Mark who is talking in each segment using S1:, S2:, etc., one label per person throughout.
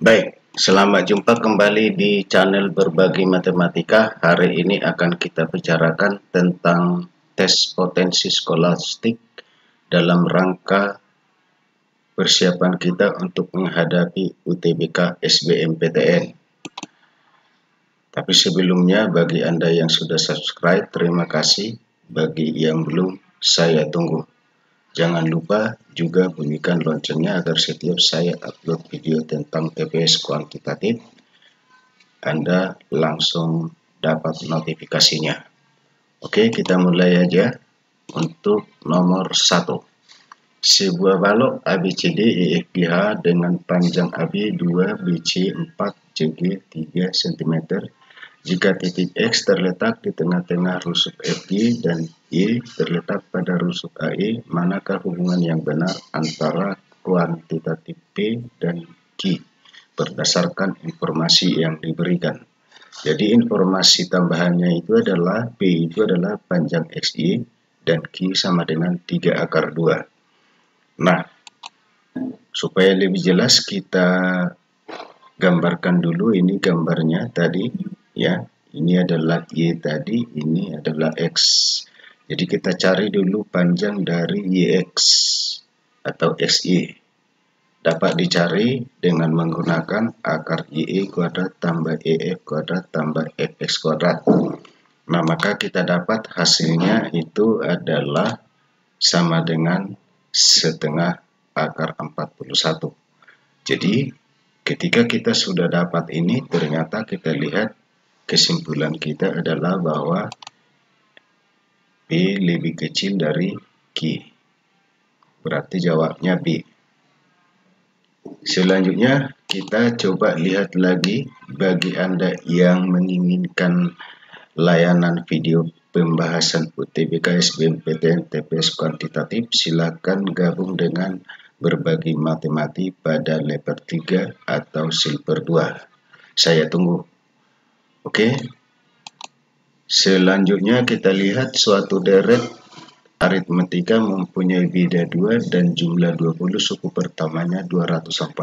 S1: Baik, selamat jumpa kembali di channel Berbagi Matematika. Hari ini akan kita bicarakan tentang tes potensi skolastik dalam rangka persiapan kita untuk menghadapi UTBK SBMPTN. Tapi sebelumnya, bagi Anda yang sudah subscribe, terima kasih. Bagi yang belum, saya tunggu. Jangan lupa juga bunyikan loncengnya agar setiap saya upload video tentang TPS kuantitatif, Anda langsung dapat notifikasinya. Oke, kita mulai aja. Untuk nomor 1. Sebuah balok ABCD EFGH dengan panjang AB 2, BC 4, CG 3 cm. Jika titik X terletak di tengah-tengah rusuk FG dan Y terletak pada rusuk AE, manakah hubungan yang benar antara kuantitatif P dan Q berdasarkan informasi yang diberikan? Jadi informasi tambahannya itu adalah P itu adalah panjang XY dan Q sama dengan 3 akar 2. Nah, supaya lebih jelas kita gambarkan dulu ini gambarnya tadi ya. Ini adalah Y tadi, ini adalah X. Jadi kita cari dulu panjang dari YX atau XY. Dapat dicari dengan menggunakan akar YE kuadrat tambah EF kuadrat tambah FX kuadrat. Nah, maka kita dapat hasilnya itu adalah sama dengan setengah akar 41. Jadi ketika kita sudah dapat ini, ternyata kita lihat kesimpulan kita adalah bahwa P lebih kecil dari Q. Berarti jawabnya B. Selanjutnya kita coba lihat lagi, bagi Anda yang menginginkan layanan video pembahasan UTBK SBMPTN TPS kuantitatif, silakan gabung dengan Berbagi Matematika pada level 3 atau silver 2. Saya tunggu. Oke. Selanjutnya kita lihat suatu deret aritmetika mempunyai beda 2 dan jumlah 20 suku pertamanya 240.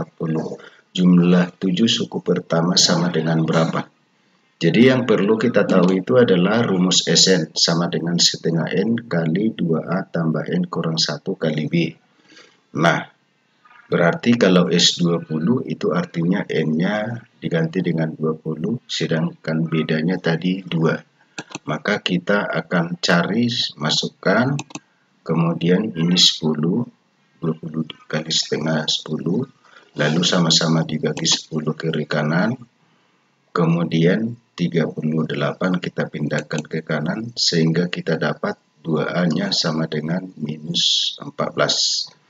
S1: Jumlah 7 suku pertama sama dengan berapa? Jadi yang perlu kita tahu itu adalah rumus Sn sama dengan setengah N kali 2A tambah N kurang 1 kali B. Nah, berarti kalau S20 itu artinya N-nya diganti dengan 20, sedangkan bedanya tadi 2. Maka kita akan cari, masukkan, kemudian ini 10, 20 kali setengah 10, lalu sama-sama dibagi 10 kiri kanan, kemudian 38 kita pindahkan ke kanan, sehingga kita dapat 2A-nya sama dengan minus 14.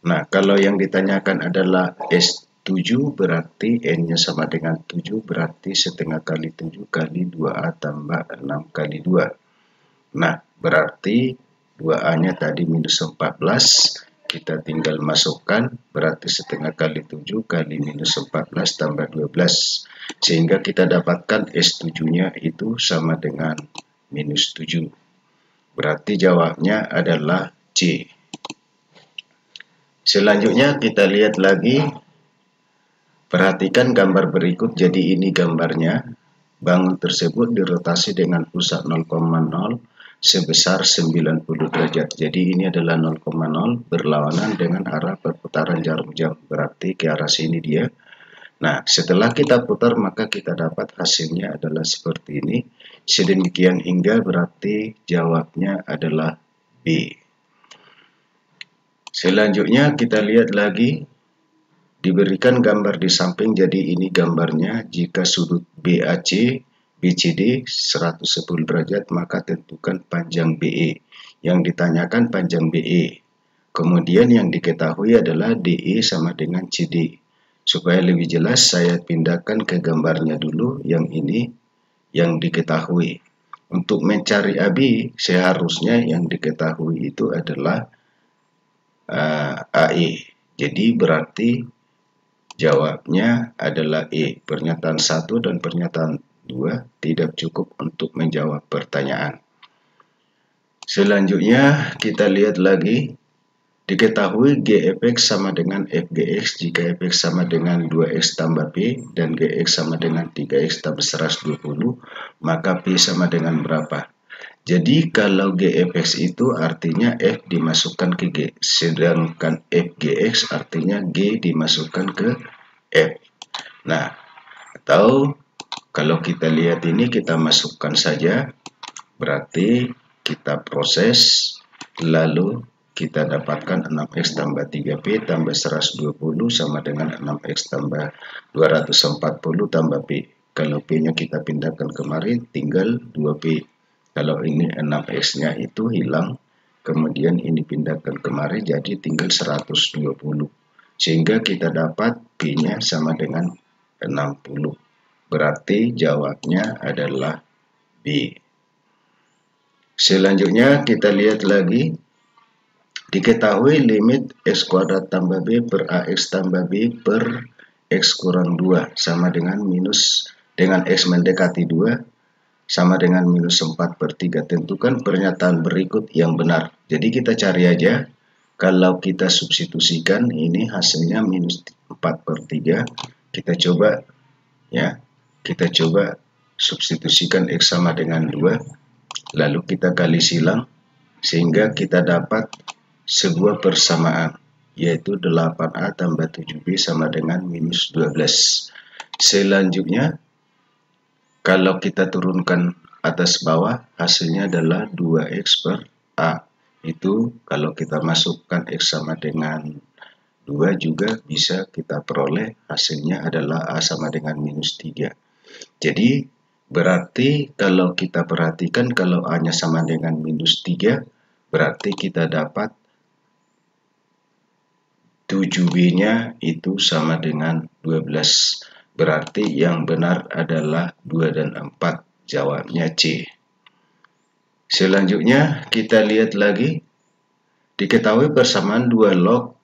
S1: Nah, kalau yang ditanyakan adalah S7 berarti N-nya sama dengan 7, berarti setengah kali 7 kali 2A tambah 6 kali 2. Nah, berarti 2A-nya tadi minus 14, kita tinggal masukkan, berarti setengah kali 7 kali minus 14 tambah 12. Sehingga kita dapatkan S7-nya itu sama dengan minus 7. Berarti jawabnya adalah C. Selanjutnya kita lihat lagi, perhatikan gambar berikut. Jadi ini gambarnya, bangun tersebut dirotasi dengan pusat 0,0 sebesar 90 derajat. Jadi ini adalah 0,0 berlawanan dengan arah perputaran jarum jam, berarti ke arah sini dia. Nah, setelah kita putar maka kita dapat hasilnya adalah seperti ini. Sedemikian hingga berarti jawabnya adalah B. Selanjutnya kita lihat lagi, diberikan gambar di samping. Jadi ini gambarnya, jika sudut BAC BCD 110 derajat maka tentukan panjang BE. Yang ditanyakan panjang BE. Kemudian yang diketahui adalah DE sama dengan CD. Supaya lebih jelas saya pindahkan ke gambarnya dulu, yang ini yang diketahui. Untuk mencari AB seharusnya yang diketahui itu adalah AE. Jadi berarti jawabnya adalah E. Pernyataan 1 dan pernyataan 2 tidak cukup untuk menjawab pertanyaan. Selanjutnya kita lihat lagi, Diketahui Gfx sama dengan Fgx jika Fx sama dengan 2x tambah P dan Gx sama dengan 3x tambah 120, maka P sama dengan berapa? Jadi kalau Gfx itu artinya F dimasukkan ke G, sedangkan Fgx artinya G dimasukkan ke F. Nah, atau kalau kita lihat ini kita masukkan saja, berarti kita proses, lalu kita dapatkan 6x tambah 3P tambah 120 sama dengan 6x tambah 240 tambah P. Kalau P-nya kita pindahkan kemari, tinggal 2P. Kalau ini 6x-nya itu hilang, kemudian ini pindahkan kemari, jadi tinggal 120. Sehingga kita dapat P-nya sama dengan 60. Berarti jawabnya adalah B. Selanjutnya kita lihat lagi. Diketahui limit x kuadrat tambah b per ax tambah b per x kurang 2 sama dengan x mendekati 2 sama dengan minus 4 per 3. Tentukan pernyataan berikut yang benar. Jadi kita cari aja. Kalau kita substitusikan ini hasilnya minus 4 per 3. Kita coba ya. Kita coba substitusikan x sama dengan 2. Lalu kita kali silang sehingga kita dapat sebuah persamaan, yaitu 8A tambah 7B sama dengan minus 12. Selanjutnya, kalau kita turunkan atas bawah, hasilnya adalah 2X per A. Itu kalau kita masukkan X sama dengan 2 juga bisa kita peroleh hasilnya adalah A sama dengan minus 3. Jadi, berarti kalau kita perhatikan kalau A-nya sama dengan minus 3, berarti kita dapat 7B-nya itu sama dengan 12. Berarti yang benar adalah 2 dan 4. Jawabnya C. Selanjutnya kita lihat lagi. Diketahui persamaan 2 log,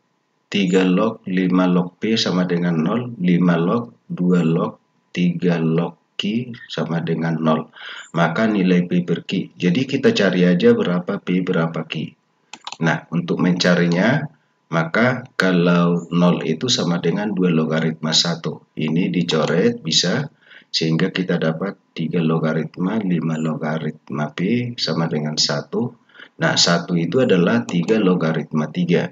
S1: 3 log, 5 log P sama dengan 0, 5 log, 2 log, 3 log Q sama dengan 0. Maka nilai P per Q. Jadi kita cari aja berapa P berapa Q. Nah, untuk mencarinya, maka kalau 0 itu sama dengan 2 logaritma 1. Ini dicoret bisa, sehingga kita dapat 3 logaritma 5 logaritma P sama dengan 1. Nah, 1 itu adalah 3 logaritma 3.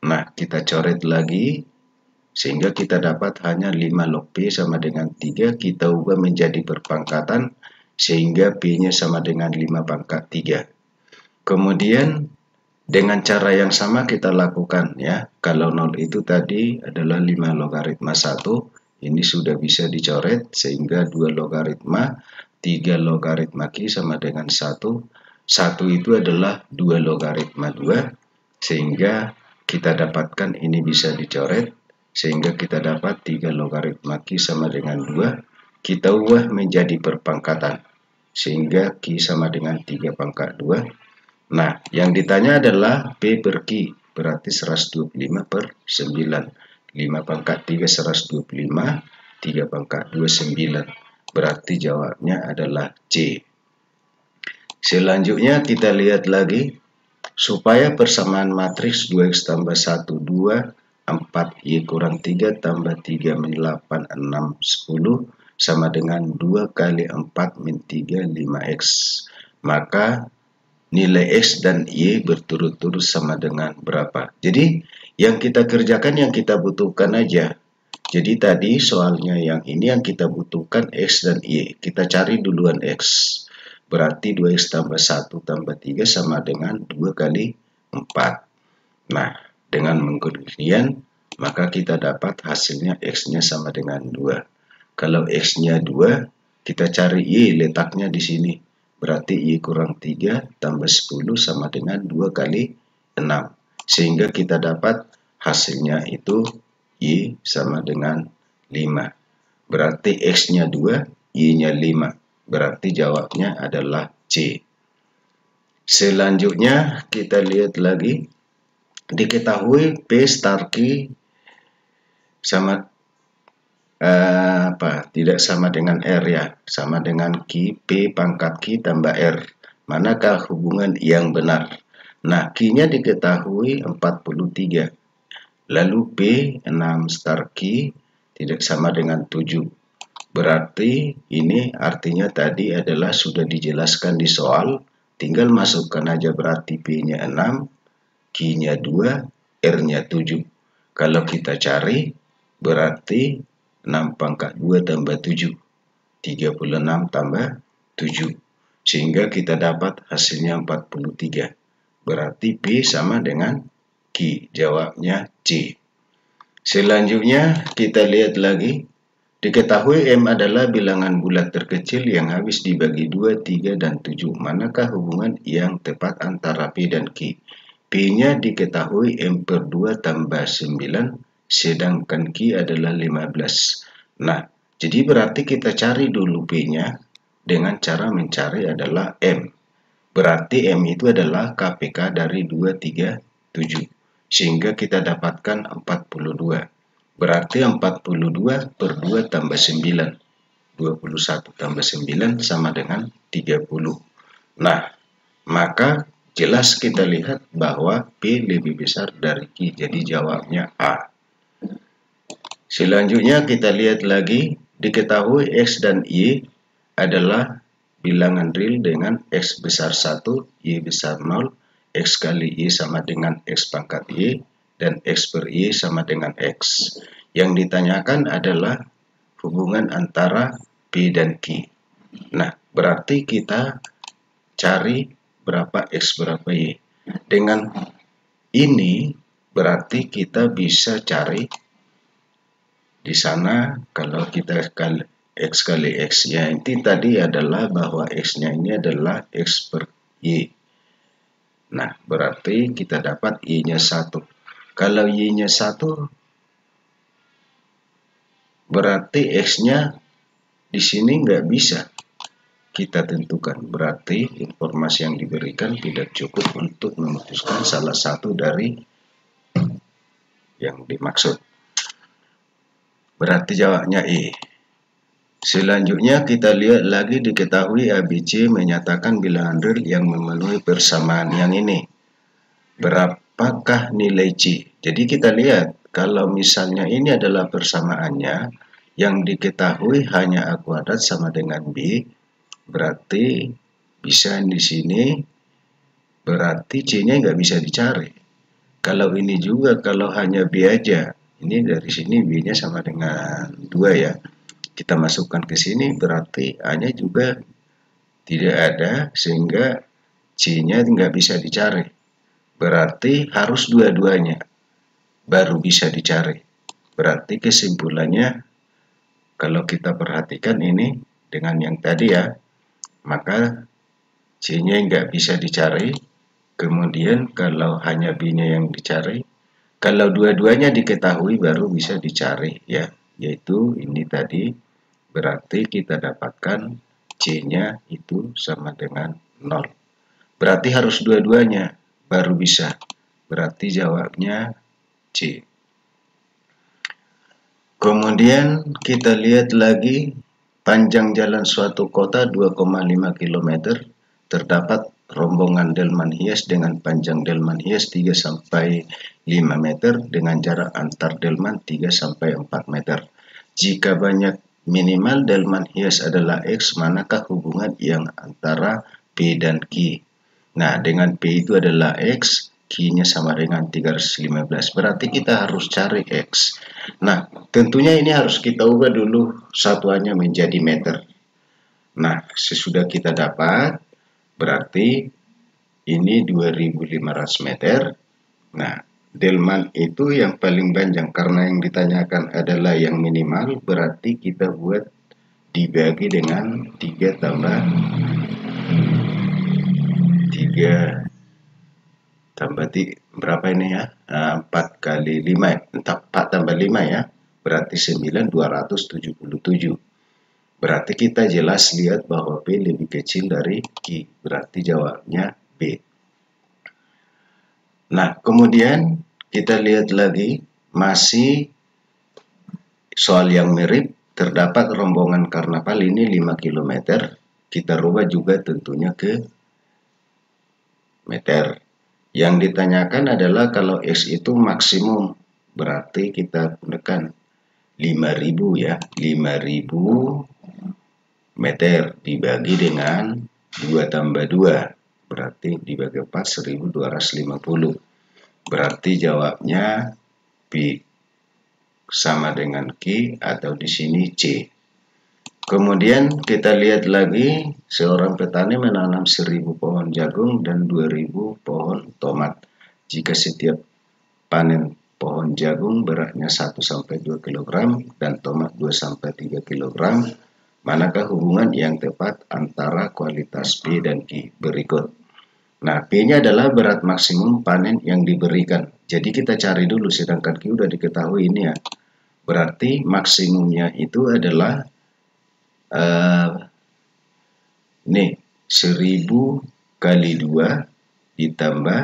S1: Nah, kita coret lagi, sehingga kita dapat hanya 5 log P sama dengan 3. Kita ubah menjadi perpangkatan, sehingga P-nya sama dengan 5 pangkat 3. Kemudian, dengan cara yang sama kita lakukan ya. Kalau 0 itu tadi adalah 5 logaritma 1. Ini sudah bisa dicoret sehingga 2 logaritma 3 logaritma Q sama dengan 1. 1 itu adalah 2 logaritma 2. Sehingga kita dapatkan ini bisa dicoret. Sehingga kita dapat 3 logaritma Q sama dengan 2. Kita ubah menjadi perpangkatan. Sehingga Q sama dengan 3 pangkat 2. Nah, yang ditanya adalah P per Q, berarti 125 per 9. 5 pangkat 3, 125, 3 pangkat 2, 9. Berarti jawabnya adalah C. Selanjutnya kita lihat lagi, supaya persamaan matriks 2X tambah 1, 2, 4, Y kurang 3 tambah 3 min 8, 6, 10, sama dengan 2 kali 4 min 3, 5X. Maka nilai X dan Y berturut-turut sama dengan berapa. Jadi yang kita kerjakan yang kita butuhkan aja. Jadi tadi soalnya yang ini yang kita butuhkan X dan Y. Kita cari duluan X. Berarti 2X tambah 1 tambah 3 sama dengan 2 kali 4. Nah, dengan menggunakan maka kita dapat hasilnya X-nya sama dengan 2. Kalau X-nya 2, kita cari Y letaknya di sini. Berarti Y kurang 3 tambah 10 sama dengan 2 kali 6. Sehingga kita dapat hasilnya itu Y sama dengan 5. Berarti X-nya 2, Y-nya 5. Berarti jawabnya adalah C. Selanjutnya kita lihat lagi. Diketahui P star Q sama tidak sama dengan R ya, sama dengan Q, P pangkat Q tambah R. Manakah hubungan yang benar? Nah, Q-nya diketahui 43. Lalu P 6 star Q tidak sama dengan 7. Berarti ini artinya tadi adalah sudah dijelaskan di soal. Tinggal masukkan aja berarti P-nya 6, Q-nya 2, R-nya 7. Kalau kita cari berarti 6 pangkat 2 tambah 7. 36 tambah 7. Sehingga kita dapat hasilnya 43. Berarti P sama dengan Q. Jawabnya C. Selanjutnya kita lihat lagi. Diketahui M adalah bilangan bulat terkecil yang habis dibagi 2, 3, dan 7. Manakah hubungan yang tepat antara P dan Q? P-nya diketahui M per 2 tambah 9, sedangkan Q adalah 15. Nah, jadi berarti kita cari dulu P-nya dengan cara mencari adalah M. Berarti M itu adalah KPK dari 2, 3, 7. Sehingga kita dapatkan 42. Berarti 42 per 2 tambah 9. 21 tambah 9 sama dengan 30. Nah, maka jelas kita lihat bahwa P lebih besar dari Q. Jadi jawabnya A. Selanjutnya kita lihat lagi. Diketahui X dan Y adalah bilangan real dengan X besar 1, Y besar 0. X kali Y sama dengan X pangkat Y. Dan X per Y sama dengan X. Yang ditanyakan adalah hubungan antara P dan Q. Nah, berarti kita cari berapa X berapa Y. Dengan ini berarti kita bisa cari di sana kalau kita X kali X ya ini tadi adalah bahwa X-nya ini adalah X per Y. Nah, berarti kita dapat Y-nya 1. Kalau Y-nya 1, berarti X-nya di sini nggak bisa kita tentukan. Berarti informasi yang diberikan tidak cukup untuk memutuskan salah satu dari yang dimaksud. Berarti jawabnya E. Selanjutnya kita lihat lagi. Diketahui ABC menyatakan bilangan real yang memenuhi persamaan yang ini. Berapakah nilai C? Jadi kita lihat kalau misalnya ini adalah persamaannya yang diketahui hanya A kuadrat sama dengan B, berarti bisa di sini berarti C-nya nggak bisa dicari. Kalau ini juga kalau hanya B aja, ini dari sini B-nya sama dengan 2 ya. Kita masukkan ke sini berarti A-nya juga tidak ada sehingga C-nya nggak bisa dicari. Berarti harus dua-duanya baru bisa dicari. Berarti kesimpulannya kalau kita perhatikan ini dengan yang tadi ya, maka C-nya nggak bisa dicari. Kemudian kalau hanya B-nya yang dicari, kalau dua-duanya diketahui baru bisa dicari ya, yaitu ini tadi. Berarti kita dapatkan C-nya itu sama dengan 0. Berarti harus dua-duanya baru bisa. Berarti jawabnya C. Kemudian kita lihat lagi panjang jalan suatu kota 2,5 km. Terdapat rombongan delman hias dengan panjang delman hias 3 sampai 5 meter dengan jarak antar delman 3 sampai 4 meter. Jika banyak minimal delman hias adalah X, manakah hubungan yang antara P dan Q? Nah, dengan P itu adalah X, Q-nya sama dengan 315. Berarti kita harus cari X. Nah, tentunya ini harus kita ubah dulu satuannya menjadi meter. Nah, sesudah kita dapat, berarti ini 2500 meter. Nah, delman itu yang paling panjang. Karena yang ditanyakan adalah yang minimal, berarti kita buat dibagi dengan 3 tambah berapa ini ya? 4 kali 5, 4 tambah 5 ya. Berarti 9, 277. Berarti kita jelas lihat bahwa P lebih kecil dari Q. Berarti jawabnya B. Nah, kemudian kita lihat lagi masih soal yang mirip. Terdapat rombongan karnaval ini 5 km. Kita rubah juga tentunya ke meter. Yang ditanyakan adalah kalau X itu maksimum, berarti kita gunakan 5000 ya, 5000 meter dibagi dengan 2 tambah 2, berarti dibagi 4, 1250. Berarti jawabnya P sama dengan Q atau di sini C. Kemudian kita lihat lagi, seorang petani menanam 1000 pohon jagung dan 2000 pohon tomat. Jika setiap panen pohon jagung beratnya 1-2 kg dan tomat 2-3 kg, manakah hubungan yang tepat antara kualitas P dan Q berikut? Nah, P-nya adalah berat maksimum panen yang diberikan. Jadi kita cari dulu, sedangkan Q udah diketahui ini ya. Berarti maksimumnya itu adalah nih 1000 kali 2 ditambah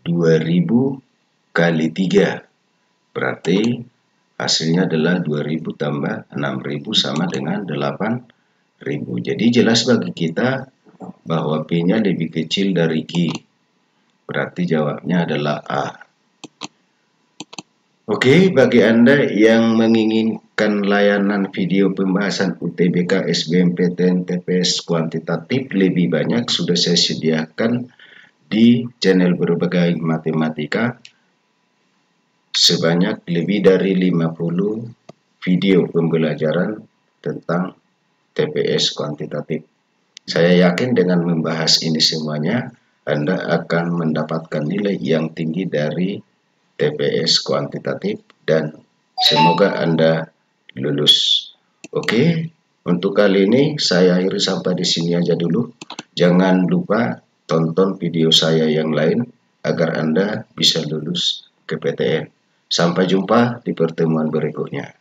S1: 2000 kali 3. Berarti hasilnya adalah 2000 tambah 6000 sama dengan 8000. Jadi jelas bagi kita bahwa P-nya lebih kecil dari Q. Berarti jawabnya adalah A. Oke, bagi Anda yang menginginkan layanan video pembahasan UTBK, SBMPTN, TPS kuantitatif lebih banyak, sudah saya sediakan di channel Berbagai Matematika sebanyak lebih dari 50 video pembelajaran tentang TPS kuantitatif. Saya yakin dengan membahas ini semuanya, Anda akan mendapatkan nilai yang tinggi dari TPS kuantitatif dan semoga Anda lulus. Oke, untuk kali ini saya akhiri sampai di sini aja dulu. Jangan lupa tonton video saya yang lain agar Anda bisa lulus ke PTN. Sampai jumpa di pertemuan berikutnya.